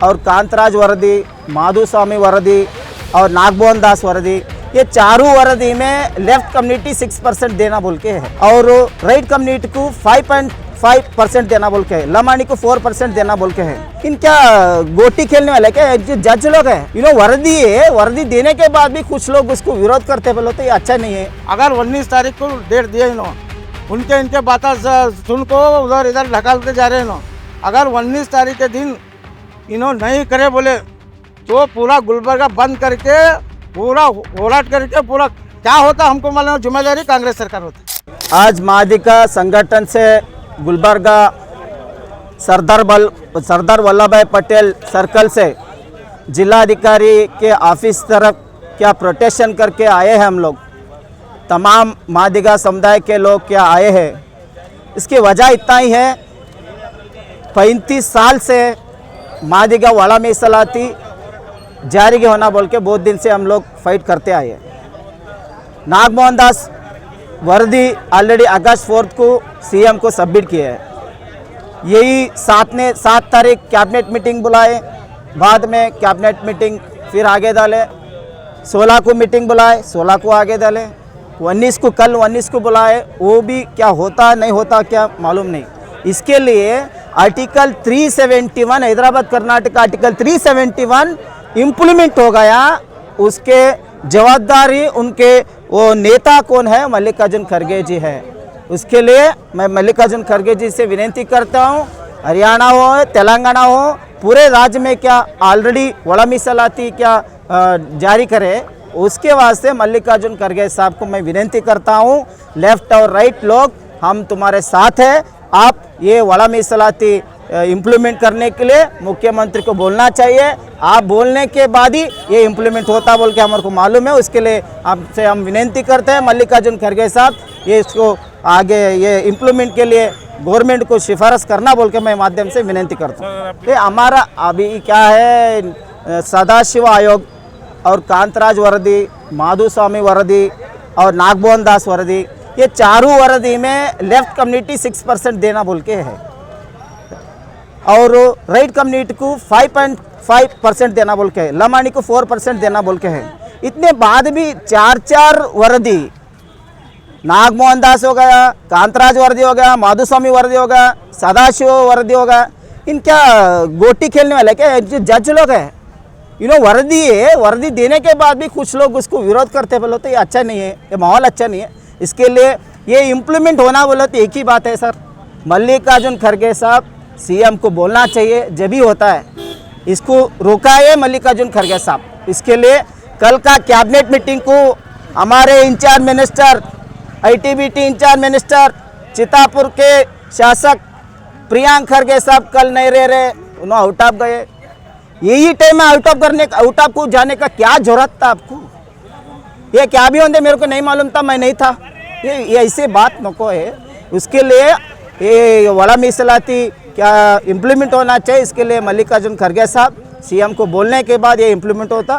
और कांतराज वरदी, माधुस्वामी वरदी और नागमोहन दास वरदी, ये चारों वरदी में लेफ्ट कम्युनिटी 6% देना बोल के है और राइट कम्युनिटी को 5.5% देना बोल के है, लमानी को 4% देना बोल के है। इनका गोटी खेलने वाले क्या जो जज लोग है, वर्दी है, वर्दी देने के बाद भी कुछ लोग उसको विरोध करते बोलो तो ये अच्छा नहीं है। अगर 19 तारीख को डेट दिए इनके बातें सुन को उधर इधर ढकालते जा रहे हैं। अगर 19 तारीख के दिन नहीं करे बोले तो पूरा गुलबर्गा बंद करके पूरा होराट करके पूरा क्या होता हमको मालूम, जिम्मेदारी कांग्रेस सरकार होती। आज मादिका संगठन से गुलबर्गा सरदार वल्लभ भाई पटेल सर्कल से जिलाधिकारी के ऑफिस तरफ क्या प्रोटेक्शन करके आए हैं हम लोग, तमाम मादिगा समुदाय के लोग क्या आए हैं। इसकी वजह इतना ही है, 35 साल से मादिगा वाला मीಸಲಾತಿ जारी होना बोल के बहुत दिन से हम लोग फाइट करते आए हैं। नागमोहन दास वर्दी ऑलरेडी अगस्त 4 को सीएम को सबमिट किया है। यही 7 तारीख कैबिनेट मीटिंग बुलाए, बाद में कैबिनेट मीटिंग फिर आगे डाले, 16 को मीटिंग बुलाए, 16 को आगे डाले, 19 को कल 19 को बुलाए, वो भी क्या होता नहीं होता क्या मालूम नहीं। इसके लिए article 371 Hyderabad Karnataka article 371 implement हो गया। उसके जवाबदारी उनके वो नेता कौन है, मल्लिकार्जुन खड़गे जी है। उसके लिए मैं मल्लिकार्जुन खड़गे जी से विनती करता हूँ, हरियाणा हो तेलंगाना हो पूरे राज्य में क्या ऑलरेडी वड़ा मीಸಲಾತಿ क्या जारी करे, उसके वास्ते मल्लिकार्जुन खड़गे साहब को मैं विनती करता हूँ, लेफ्ट और राइट लोग हम तुम्हारे साथ हैं। आप ये वड़ा मीಸಲಾತಿ इम्प्लीमेंट करने के लिए मुख्यमंत्री को बोलना चाहिए। आप बोलने के बाद ही ये इम्प्लीमेंट होता बोल के हमारे को मालूम है। उसके लिए आपसे हम विनती करते हैं मल्लिकार्जुन खड़गे साहब, ये इसको आगे ये इम्प्लीमेंट के लिए गवर्नमेंट को सिफारिश करना बोल के मैं माध्यम से विनती करता हूँ। ये हमारा अभी क्या है, सदाशिव आयोग और कांतराज वरदी, माधुस्वामी वरदी और नागमोहन दास वरदी, ये चारों वरदी में लेफ्ट कम्युनिटी 6% देना बोल के है और राइट कम्युनिटी को 5.5% देना बोल के है, लमानी को 4% देना बोल के है। इतने बाद भी 4 वरदी, नागमोहन दास हो गया, कांतराज वरदी हो गया, माधुस्वामी वरदी हो गया, सदाशिव वरदी हो गया, इनका गोटी खेलने वाले क्या जो जज लोग है, वर्दी है, वर्दी देने के बाद भी कुछ लोग उसको विरोध करते बोलो तो ये अच्छा नहीं है, ये माहौल अच्छा नहीं है। इसके लिए ये इम्प्लीमेंट होना बोलो तो एक ही बात है सर, मल्लिकार्जुन खड़गे साहब सीएम को बोलना चाहिए, जब भी होता है इसको रोका है मल्लिकार्जुन खड़गे साहब। इसके लिए कल का कैबिनेट मीटिंग को हमारे in charge minister, IT BT in charge minister, Chittapur के शासक प्रियांक खड़गे साहब कल नहीं रह रहे, उन्होंने आउट ऑफ गए। यही टाइम में आउट ऑफ को जाने का क्या जरूरत था आपको? ये क्या भी होंगे मेरे को नहीं मालूम था, मैं नहीं था। ये ऐसे बात नको है। उसके लिए ये वड़ा मीಸಲಾತಿ क्या इम्प्लीमेंट होना चाहिए। इसके लिए मल्लिकार्जुन खड़गे साहब सीएम को बोलने के बाद ये इम्प्लीमेंट होता,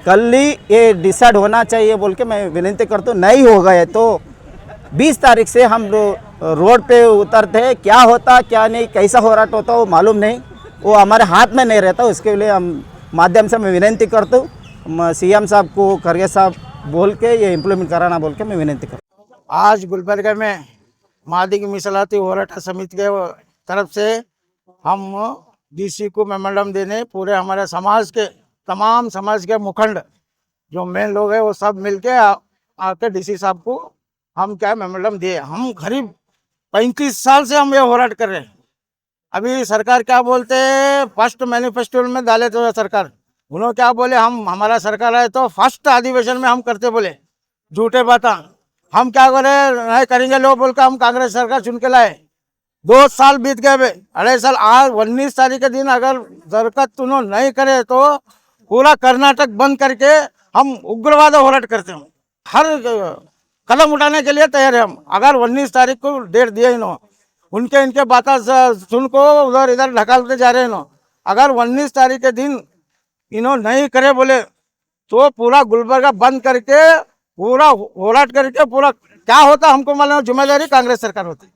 कल ही ये डिसाइड होना चाहिए बोल के मैं विनती करता हूँ। नहीं हो गए तो 20 तारीख से हम रोड पे उतरते हैं, क्या होता क्या नहीं कैसा होराट होता वो मालूम नहीं, वो हमारे हाथ में नहीं रहता। उसके लिए हम माध्यम से मैं विनती करता हूँ सीएम साहब को, खड़गे साहब बोल के ये इम्प्लीमेंट कराना बोल के मैं विनती करता हूँ। आज गुलबर्गा में मादिगा मीಸಲಾತಿ होराट समिति के तरफ से हम डीसी को मेमोरेंडम देने, पूरे हमारे समाज के तमाम समाज के मुखंड जो मेन लोग हैं वो सब मिलके आके डीसी साहब को हम क्या मेमोरेंडम दिए। हम करीब 35 साल से हम ये होराट कर रहे हैं। अभी सरकार क्या बोलते हैं, फर्स्ट मैनिफेस्टो में डाले तो सरकार, उन्होंने क्या बोले, हम हमारा सरकार है तो फर्स्ट अधिवेशन में हम करते बोले, झूठे बात। हम क्या करे नहीं करेंगे लोग बोल कर हम कांग्रेस सरकार चुन के लाए। 2 साल बीत गए, 2.5 साल। आज 19 तारीख के दिन अगर दरकत उन्होंने नहीं करे तो पूरा कर्नाटक बंद करके हम उग्रवाद होराट करते हैं। हर कदम उठाने के लिए तैयार है हम। अगर 19 तारीख को डेट दिए इनके बातें सुन को उधर इधर ढकालते जा रहे हैं। अगर 19 तारीख के दिन नहीं करे बोले तो पूरा गुलबर्गा बंद करके पूरा होराट करके पूरा क्या होता हमको मालूम, जिम्मेदारी कांग्रेस सरकार होती।